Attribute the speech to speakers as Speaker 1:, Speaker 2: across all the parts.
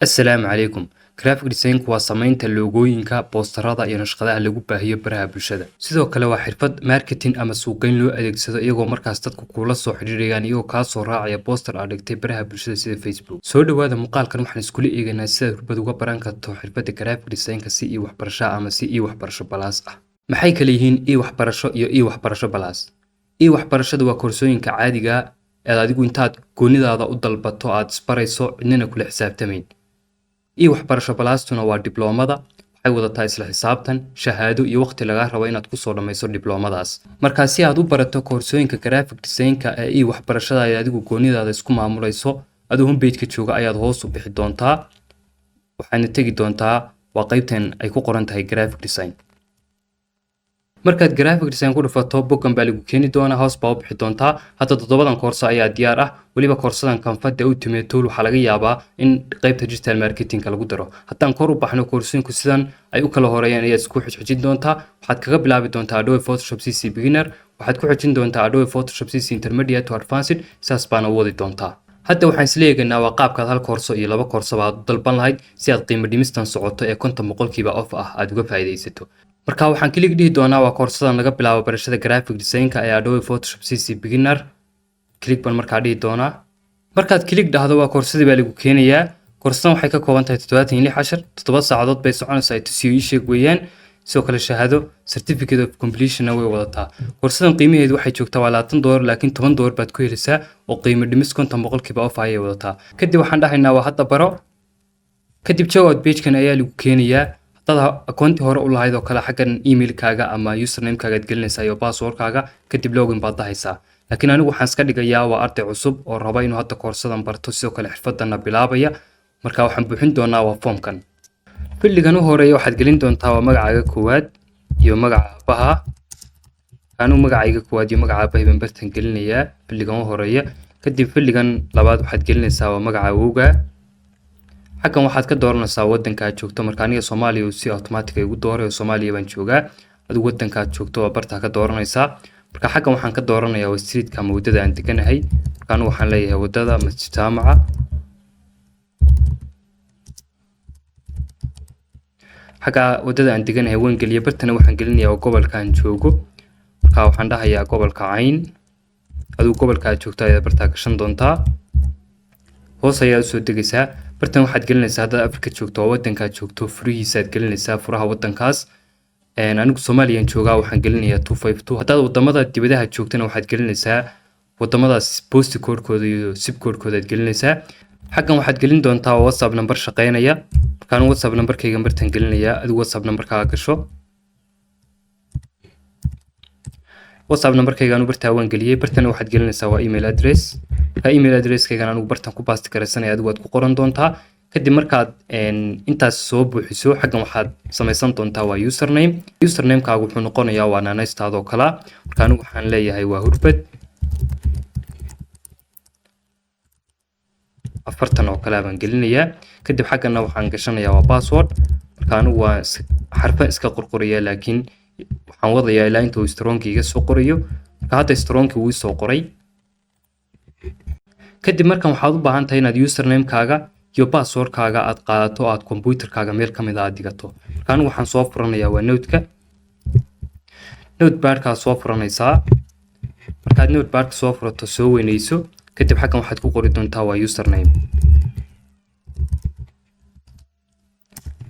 Speaker 1: Assalaamu calaykum. Graphic design waa samaynta loogooyinka, boosterada iyo naqshadaha lagu baahiyo baraha bulshada. Sidoo kale waa xirfad marketing ama suuqgeyn loo adeegsado iyagoo markaas dadku kula soo xiriirayaan iyagoo ka soo raacaya booster aad dhigtay baraha bulshada sida Facebook. Soo dhawaada muuqaalkan waxaan iskula eegaynaa sida xirfad uga baran karto xirfadda graphic design-ka si waxbarasho ama si waxbarasho balaas ah. Maxay kala yihiin waxbarasho iyo waxbarasho balaas? Waxbarashadu waa koorsooyinka caadiga ah ee adigu intaad goonidaada u dalbato aad isbarayso cidna kula xisaabtamayn. waxbarasho balaastuna waa dibloomada, waxay wadataa isla xisaabtan, shahaado iyo waqti laga rabo inaad ku soo dhamayso dibloomadaas. Marka si aad u barato koorsooyinka graphic design-ka ee waxbarashada ay adigu goonidaada isku maamulayso, adigu homepage-ka jooga ayaad hoos u bixi doontaa. waxaana tagi doontaa waa qaybtan ay ku qoran tahay graphic design. markaad graphic design ku dhufato boggan baa lagu keeni doonaa, hoos baa u bixi doontaa. hadda toddobadan koorso ayaa diyaar ah. waliba koorsadan Canva Ultimate Tool waxaa laga yaabaa in qaybta digital marketing lagu daro. haddaan kor u baxno koorsooyinku sidan ay u kala horeeyaan ayaad isku xijin doontaa. waxaad kaga bilaabi doontaa Adobe Photoshop CC Beginner, waxaad ku xijin doontaa Adobe Photoshop CC Intermediate to Advanced, saas baana u wadi doontaa. hadda waxaan isla eegaynaa waa qaabkaad hal koorso iyo laba koorso baad u dalban lahayd si aad qiimo dhimistan socoto ee 50% off ah aad uga faa'iidaysato. marka waxaan klik dhihi doonaa waa koorsadan laga bilaabo barashada graphic design-ka ee Adobe Photoshop CC Beginner. klik baan markaa dhihi doonaa. markaad klik dhahdo waa koorsadii baa lagu keenayaa. koorsadan waxay ka kooban tahay 76 cashar, 7 saacadood bay soconaysaa ay tusiyo ii sheeg weeyaan. sidoo kale shahaado certificate of completion way wadataa. koorsadan qiimaheedu waxay joogtaa $20 laakiin $10 baad ku helaysaa oo qiimo dhimis 50% off ayay wadataa. kadib waxaan dhahaynaa waa hadda baro. kadib checkout page-kan ayaa lagu keenayaa. haddaad akoonti hore u lahayd oo kale xaggan email-kaaga ama username-kaaga aad gelinaysaa iyo password-kaaga, kadib login baad dahaysaa. laakiin anigu waxaan iska dhigayaa waa arday cusub oo raba inuu hadda koorsadan barto sidoo kale xirfadana bilaabaya. marka waxaan buuxin doonaa waa formkan. filligan u horeeya waxaad gelin doontaa waa magacaaga koowaad iyo magaca aabaha. anigu magacayga koowaad iyo magaca aabahay baan bartan gelinayaa filligan u horeeya. kadib filligan labaad waxaad gelinaysaa waa magaca awowga. xaggan waxaad ka dooranaysaa waddanka aad joogto. marka aniga Soomaaliya uu si automatic ay ugu dooray oo Soomaaliya baan joogaa. adigu waddanka aad joogto waa barta ka dooranaysaa. marka xaggan waxaan ka dooranayaa waa street-ka ama waddada aan deganahay. marka anigu waxaan leeyahay waddada Masjid Jaamaca. xagga waddada aan deganahay waan geliya bartana waxaan gelinayaa gobolka aan joogo. marka waxaan dhahayaa gobolka Cayn. adigu gobolka aad joogto ayaad barta gashan doontaa. hoos ayaad soo degaysaa. bartan waxaad gelinaysaa hadda Afrika joogto oo waddanka aad joogto furihiisa aad gelinaysaa furaha waddankaas. anigu Soomaaliya joogaa waxaan gelinayaa 252. haddaad wadamada dibadaha joogtana waxaad gelinaysaa wadamadaas post code-kooda iyo zip code-kooda aad gelinaysaa. xaggan waxaad gelin doontaa WhatsApp number shaqeynaya. markaan WhatsApp numberkayga bartan gelinayaa adigu WhatsApp numberkaaga gasho. WhatsApp numberkayga anu bartaa waan geliyay. bartan waxaad gelinaysaa waa email address. email address-kayga anigu bartan ku paste garaysanaya adigu waad ku qoran doontaa. kadib markaad intaas soo buuxiso xaggan waxaad samaysan doontaa waa username. username-kaagu wuxuu noqonayaa waa naanaystaada oo kala. marka anigu waxaan leeyahay waa Hurbad 40 oo kala baan gelinayaa. kadib xagganna waxaan gashanayaa waa password. marka anigu waa xarfan iska qorqoraya laakiin waxaan wadayaa ilaa inta uu strong-iga soo qorayo. marka hadda strong-i wuu soo qoray. kadib markan waxaad u baahan tahay inaad username-kaaga iyo password-kaaga aad qaadato aad computer-kaaga meel kamid ah dhigato. marka anigu waxaan soo furanayaa waa note-ka. notepad-ka soo furanaysaa. markaad notepad-ka soo furato soo weynayso kadib xaggan waxaad ku qori doontaa waa username.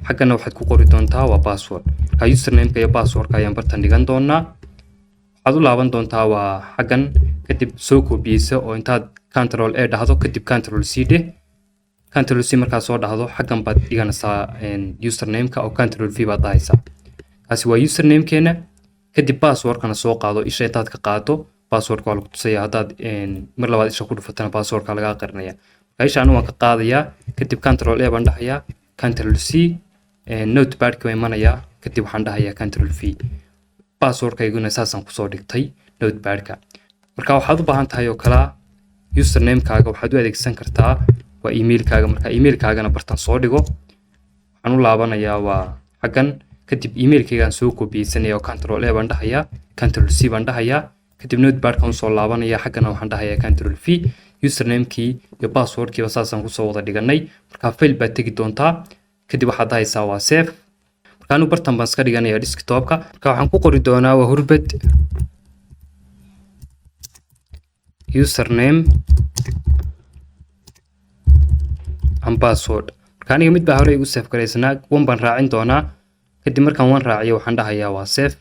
Speaker 1: xagganna waxaad ku qori doontaa waa password. marka username-ka iyo password-ka ayaan bartan dhigan doonaa. waxaad u laaban doontaa waa xaggan kadib soo koobiyeysa oo intaad Ctrl A dhahdo kadib Ctrl C dheh. Ctrl C markaa soo dhahdo xaggan baad dhiganaysaa username-ka oo Ctrl V baad dhahaysaa. kaasi waa username-keena. kadib password-kana soo qaado isha intaad ka qaado password-ka waa lagu tusayaa. haddaad mar labaad isha ku dhufatana password-ka laga aqrinaya. marka isha anigu waan ka qaadayaa kadib Ctrl A baan dhahayaa. Ctrl C notepad-ka waan imanayaa kadib waxaan dhahayaa Ctrl V. password-kayguna saasaan kusoo dhigtay notepad-ka. marka waxaad u baahan tahay oo kala username-kaaga waxaad u adeegsan kartaa waa email-kaaga. marka email-kaagana bartan soo dhigo. waxaan u laabanayaa waa xaggan kadib email-kaygaan soo koobiyeysanaya oo Ctrl A baan dhahayaa. Ctrl C baan dhahayaa. kadib notepad-kan soo laabanaya xaggana waxaan dhahayaa Ctrl V. username-kii iyo password-kiiba saasaan kusoo wada dhiganay. Marka file baad tegi doontaa, kadib waxaad dahaysaa waa save. Marka anu bartan baan iska dhiganayaa desktop-ka. Marka waxaan ku qori doonaa waa hurbad username and password. Marka aniga mid baa hore igu save garaysanaa, one baan raacin doonaa. Kadib markaan one raaciyo waxaan dhahayaa waa save.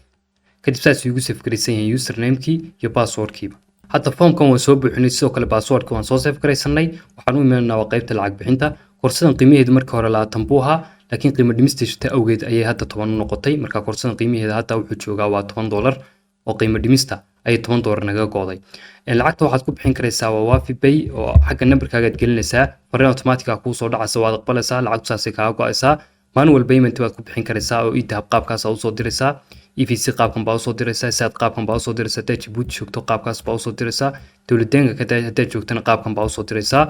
Speaker 1: kadib saas igu save garaysan yahay username-kii iyo password-kiiba. Hadda form-kan waan soo buuxinay, sidoo kale password-ka waan soo save garaysanay. Waxaan u imaanaynaa waa qaybta lacag bixinta. Koorsadan qiimaheedu markii hore 20 buu ahaa, laakiin qiimo dhimista jirta awgeed ayay hadda 10 noqotay. Marka koorsadan qiimaheeda hadda wuxuu joogaa waa $10 oo qiimo dhimista ay $10 naga gooday. Lacagta waxaad ku bixin karaysaa waa Wafi Pay oo xagga numberkaaga aad gelinaysaa, fariin automatic ah kuu soo dhacaysa, waad aqbalaysaa, lacagtu saasay kaaga go'aysaa. Manual payment waad ku bixin karaysaa oo e-dahab qaabkaas aad u soo diraysaa. EVC qaabkan baa u soo diraysaa, SAT qaabkan baa u soo diraysaa, Djibouti joogto qaabkaas baa u soo diraysaa, dawladeenka haddaad joogtana qaabkan baa u soo diraysaa.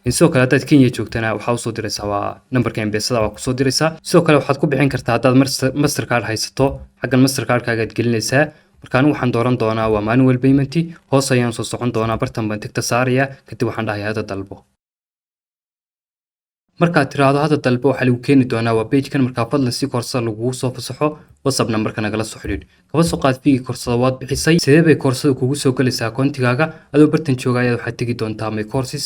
Speaker 1: Sidoo kale haddaad Kenya joogtana waxaa u soo diraysaa waa numberka M-Pesada waa ku soo diraysaa. Sidoo kale waxaad ku bixin kartaa haddaad Mastercard haysato, xaggan Mastercard-kaaga aad gelinaysaa. Marka anigu waxaan dooran doonaa waa manual payment, hoos ayaan soo socon doonaa, bartan baan tigta saarayaa, kadib waxaan dhahayaa hadda dalbo. markaad tiraahdo hadda dalbo waxa lagu keeni doonaa waa page-kan. Marka fadlan si koorsada lagu soo fasaxo WhatsApp numberka nagala soo xiriir. Kaba soo qaad fiigi koorsada waad bixisay, sidee bay koorsada kugu soo galaysaa akoontigaaga adoo bartan jooga ayaad waxaad tegi doontaa my courses.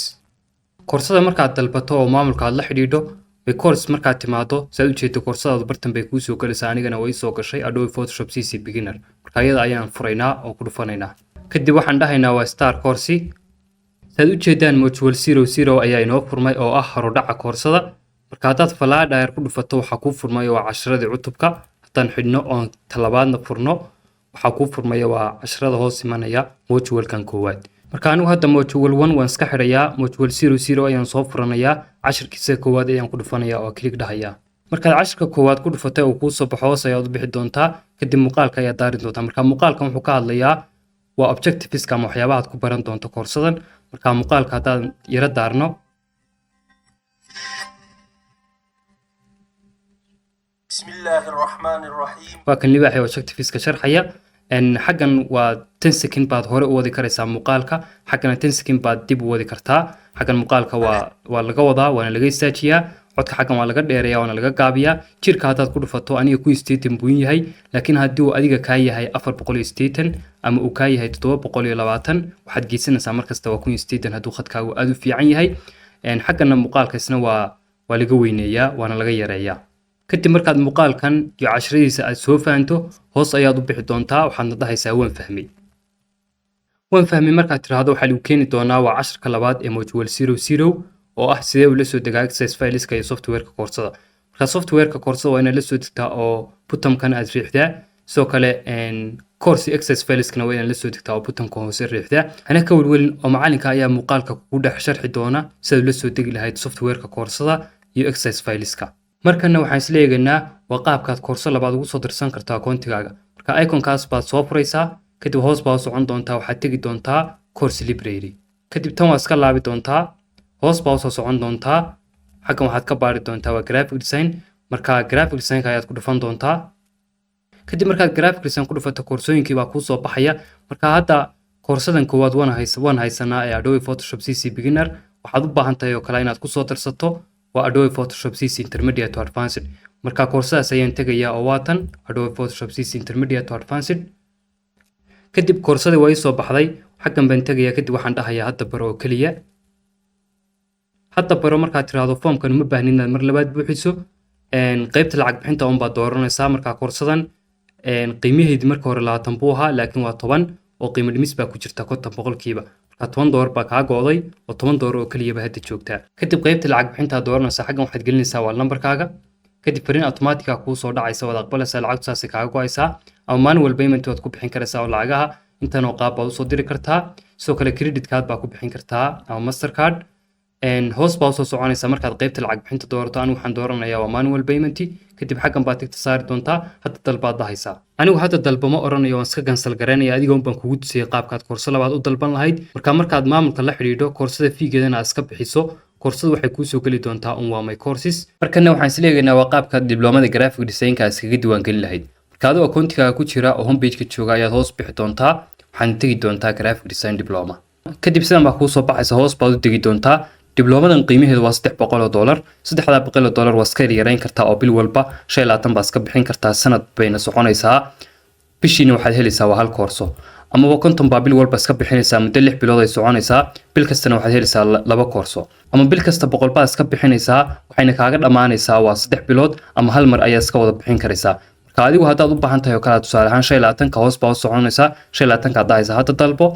Speaker 1: Koorsada markaad dalbato oo maamulka aad la xidhiidho my course markaad timaado saad u jeedo koorsada bartan bay kuu soo galaysaa. Anigana way soo gashay Adobe Photoshop CC Beginner. Marka ayada ayaan furaynaa oo ku dhufanaynaa. Kadib waxaan dhahaynaa waa Start Course. saad u jeedaan module 00 ayaa inoo furmay oo ah horudhaca koorsada. Marka haddaad falaadheer ku dhufato waxa kuu furmay waa casharadii cutubka. Haddaan xidhno oo talabaadna furno waxa kuu furmaya waa casharada hoos imanaya module-kan koowaad. Marka anigu hadda module 1 waan iska xidhayaa, module 00 ayaan soo furanayaa, casharkiisa koowaad ayaan ku dhufanayaa oo click dhahayaa. Markaad casharka koowaad ku dhufatay oo kuu soo baxo hoos ayaad u bixi doontaa, kadib muuqaalka ayaad daari doontaa. Marka muuqaalkan wuxuu ka hadlayaa waa objectives-ka ama waxyaabaha aad ku baran doonto koorsadan. marka muuqaalka hadaan yara daarno bismillaahirrahmaanirrahiim waa kan libaaxay objectives-ka sharxaya. xaggan waa 10 second baad hore u wadi karaysaa muuqaalka, xaggana 10 second baad dib u wadi kartaa. xaggan muuqaalka waa laga wadaa, waana laga istaajiyaa, codka xaggan waa laga dheereeyaa, waana laga gaabiyaa. jirka haddaad ku dhufato aniga ku isteetan buu yahay, laakiin haddii uu adiga kaa yahay 480 ama uu kaa yahay 720 waxaad geysanaysaa markasta waa 180 hadduu khadkaagu aad u fiican yahay. xaggana muuqaalka isna waa laga weyneeyaa, waana laga yareeyaa. kadib markaad muuqaalkan iyo casharadiisa aad soo fahanto hoos ayaad u bixi doontaa, waxaadna dhahaysaa waan fahmay. waan fahmay markaad tiraahdo waxaa lagu keeni doonaa waa casharka labaad ee module 00 oo ah sidee ula soo degaa access fileska iyo software-ka koorsada. marka software-ka koorsada waa inaad la soo degtaa oo button-kan aad riixdaa. sidoo kale course access fileskana waa inaad la soo degtaa oo button-ka hoose riixdaa. hana ka welwelin oo macalinka ayaa muuqaalka kugu dhex sharxi doona sidaad ula soo degi lahayd software-ka koorsada iyo access fileska. markana waxaan isla eegaynaa waa qaabkaad koorso labaad ugu soo dirsan karto akoontigaaga. marka icon-kaas baad soo furaysaa, kadib hoos baad u socon doontaa, waxaad tegi doontaa course library. kadib tan waa iska laabi doontaa, hoos baad u soo socon doontaa, xaggan waxaad ka baari doontaa waa graphic design. marka graphic design-ka ayaad ku dhufan doontaa. kadib markaad graphic design ku dhufato koorsooyinkii baa kuu soo baxaya. marka hadda koorsadan koowaad waan haysanaa ee Adobe Photoshop CC Beginner. waxaad u baahan tahay oo kale inaad ku soo darsato waa Adobe Photoshop CC Intermediate to Advanced. marka koorsadaas ayaan tegayaa oo waatan Adobe Photoshop CC Intermediate to Advanced. kadib koorsadii way soo baxday, xaggan baan tegayaa, kadib waxaan dhahayaa hadda baro oo kaliya. hadda baro markaad tiraahdo form-kan uma baahnin inaad mar labaad buuxiso. qaybta lacag bixinta un baad dooranaysaa. marka koorsadan qiimaheedii marka hore 20 buu ahaa, laakiin waa 10 oo qiimo dhimis baa ku jirta 50%. marka $10 baa kaa go'day oo $10 oo kaliya ba hadda joogtaa. kadib qaybta lacag bixinta aad dooranaysaa, xaggan waxaad gelinaysaa waa numberkaaga. kadib fariin automatic ah kuu soo dhacaysa, waad aqbalaysaa, lacagtu saasay kaaga go'aysaa. ama manual payment waad ku bixin karaysaa oo lacagaha intan oo qaab baad u soo diri kartaa. sidoo kale credit card baa ku bixin kartaa ama Mastercard. hoos baa u soo soconaysaa markaad qaybta lacag bixinta doorato. anigu waxaan dooranayaa waa manual payment. kadib xaggan baad tigta saari doontaa, hadda dalbaad dhahaysaa. anigu hadda dalba ma oranayo, waan iska cancel gareynayaa, adiga un baan kugu tusiyay qaabkaad koorso labaad u dalban lahayd. markaad maamulka la xidhiidho koorsada fiigeedana aad iska bixiso, koorsadu waxay kuu soo geli doontaa waa my courses. markana waxaan isla eegaynaa waa qaabka dibloomada graphic design-ka iskaga diiwaan gelin lahayd. marka adoo akoontigaaga ku jira oo homepage-ka jooga ayaad hoos bixi doontaa, waxaad tegi doontaa graphic design diploma. kadib sidan baa kuu soo baxaysa hoos baad u degi doontaa diblomadan qiimaheedu waa $300 $300 waa iska yareyn kartaa oo bil walba 25 baa iska bixin kartaa sanad bayna soconaysaa bishiina waxaad helaysaa waa hal koorso ama konton baa bil walba iska bixinaysaa muddo 6 bilood ay soconaysaa bil kastana waxaad helaysaa laba koorso ama bil kasta 100 baa iska bixinaysaa waxayna kaaga dhamaanaysaa waa 3 bilood ama hal mar ayaa iska wada bixin karaysaa marka adigu haddaad u baahan tahay oo kala tusaale ahaan 25 ka hoos baa u soconaysaa 25 ka dahaysa hadda dalbo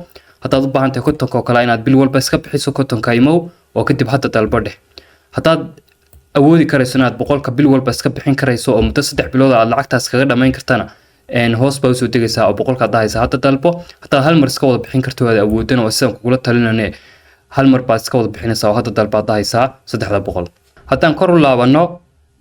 Speaker 1: haddaad u baahan tahay kontonka oo kale inaad bil walba iska bixiso kontonka imow oo kadib hadda dalbo dheh haddaad awoodi karayso inaad 100ka bil walba iska bixin karayso oo muddo 3 bilood aad lacagtaas kaga dhamayn kartana hoos baa usoo degaysaa oo 100ka dahaysa hadda dalbo haddaad hal mar iska wada bixin karto aad awoodana oo sidaan kugula talinane hal mar baa iska wada bixinaysaa oo hadda dalbaad dahaysaa 300 haddaan kor u laabano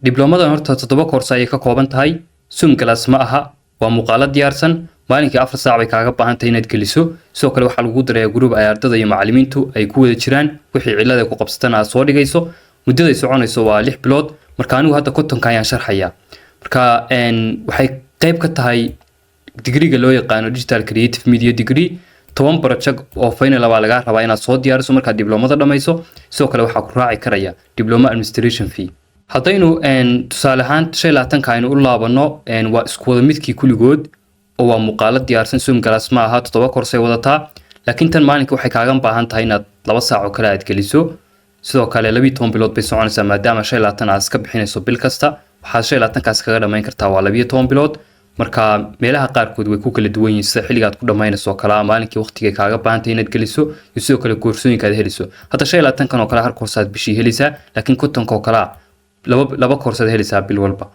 Speaker 1: diblomadan horta 7 koorso ayay ka kooban tahay Zoom class ma aha waa muuqaalo diyaarsan maalinkii 4 saac bay kaaga baahan tahay inaad geliso sidoo kale waxa lagu darayaa group ay ardada iyo macallimiintu ay ku wada jiraan wixii cilada ku qabsatana aad soo dhigayso muddada ay soconayso waa 6 bilood marka anigu hadda kontonka ayaan sharxayaa marka waxay qayb ka tahay degree-ga loo yaqaan Digital Creative Media Degree 10 project oo final waa laga rabaa inaad soo diyaariso marka diblomada dhamayso sidoo kale waxa ku raaci karaya diploma administration fee haddaynu tusaale ahaan 25 aynu u laabano waa isku wada midkii kuligood oo waa muuqaalo diyaarsan Zoom class ma aha 7 koorso ay wadataa laakiin tan maalinka waxay kaaga baahan tahay inaad 2 saac oo kale aad geliso sidoo kale 12 bilood bay soconaysaa maadaama 25 aad iska bixinayso bil kasta waxaad 25 kaas kaga dhamayn kartaa waa 12 bilood marka meelaha qaarkood way ku kala duwan yihiin sida xilligaad ku dhamaynayso kala maalinkii waqtiga kaaga baahan tahay inaad geliso iyo sidoo kale koorsooyinka aad heliso hadda 25 kan oo kale har koorsaad bishii helaysaa laakiin kontonka oo kale laba koorsaad helaysaa bil walba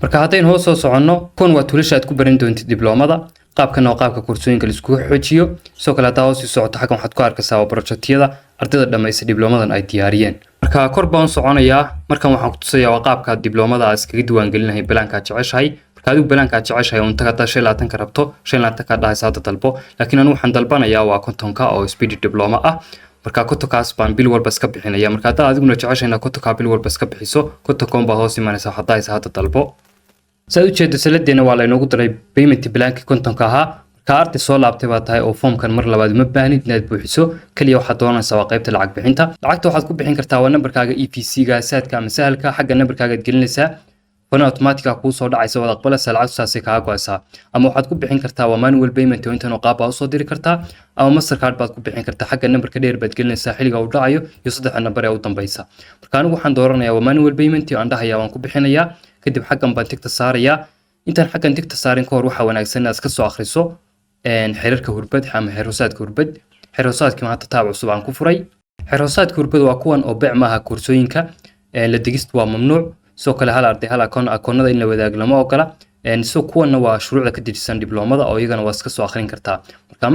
Speaker 1: marka haddaynu hoos soo soconno kon waa tuulasha aad ku baran doontid diblomada qaabkan oo qaabka koorsooyinka la isku xoojiyo sidoo kale haddaa hoos u socoto xakan waxaad ku arkaysaa waa projectyada ardayda dhamaysa diblomadan ay diyaariyeen marka kor baan soconayaa markan waxaan ku tusayaa waa qaabka diblomada aad iskaga diiwaan gelinahay balaanka jeceshahay marka adigu balaanka jeceshahay oo inta ka 25 ka rabto 25 ka dhahaysa hadda dalbo laakiin anigu waxaan dalbanayaa waa kontonka oo speed diploma ah marka kontonkaas baan bil walba iska bixinaya marka hadda adiguna jeceshayna kontonka bil walba iska bixiso kontonka baa hoos imanaysa hadaysa hadda dalbo saad u jeedo saladeena waa la inoogu daray payment blank kontonka ahaa marka arday soo laabtay baa tahay oo formkan mar labaad ma baahnid inaad buuxiso kaliya waxaad doonaysaa waa qaybta lacag bixinta lacagta waxaad ku bixin kartaa waa nambarkaaga EPC-ga saadka ama sahalka xagga nambarkaaga aad gelinaysaa wana automatic ah kuu soo dhacaysa wada aqbalaysa lacag saasay kaaga go'aysaa ama waxaad ku bixin kartaa waa manual payment oo intan oo qaab u soo diri kartaa ama Mastercard baad ku bixin kartaa xagga nambarka dheer baad gelinaysaa xilliga uu dhacayo iyo saddex nambar ee u dambaysa marka anigu waxaan dooranayaa waa manual payment oo aan dhahayaa waan ku bixinayaa kadib xaggan baan tigta saarayaa intaan xaggan tigta saarin ka hor waxa wanaagsan inaad iska soo akhriso xiriirka hurbad ama xiroosaadka hurbad xiroosaadkii maanta taab cusub aan ku furay xiroosaadka hurbad waa kuwan oo beec maaha koorsooyinka la digist waa mamnuuc soo kale hal arday hal akoonada in la wadaag lama ogola soo kuwana waa shuruucda ka dejisan diblomada oo iyagana waa iska soo akhrin kartaa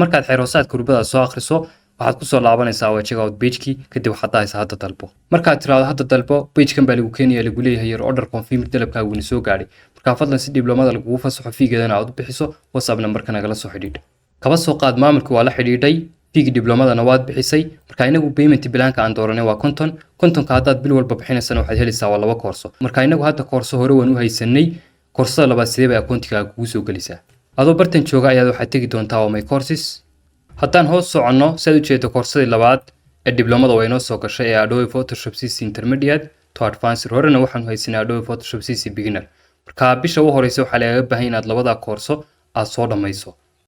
Speaker 1: markaad xiroosaadka hurbada soo akhriso waxaad ku soo laabanaysaa waa check out page-kii kadib waxaad dahaysaa hadda dalbo markaad tiraahdo hadda dalbo page-kan baa lagu keenayaa lagu leeyahay your order confirm dalabkaagu wuu soo gaadhay marka fadlan si diblomada lagugu fasaxo fiigeedana aad u bixiso WhatsApp numberka nagala soo xidhiidh kaba soo qaad maamulku waa la xidhiidhay fiigi diblomadana waad bixisay marka inagu payment bilaanka aan dooranay waa kontonka haddaad bil walba bixinaysana waxaad helaysaa waa 2 koorso marka inagu hadda koorso hore waan u haysanay koorsada labaad sidee bay akoontigaaga kugu soo gelisaa adoo bartan jooga ayaad waxaad tegi doontaa waa my courses haddaan hoos soconno si aad u jeedo koorsadii labaad ee diblomada waa inoo soo gashay ee Adobe Photoshop CC Intermediate to Advanced horena waxaan haysanaa Adobe Photoshop CC Beginner marka bisha ugu horeysa waxaa lagaga baahan inaad labada koorso aad soo dhamayso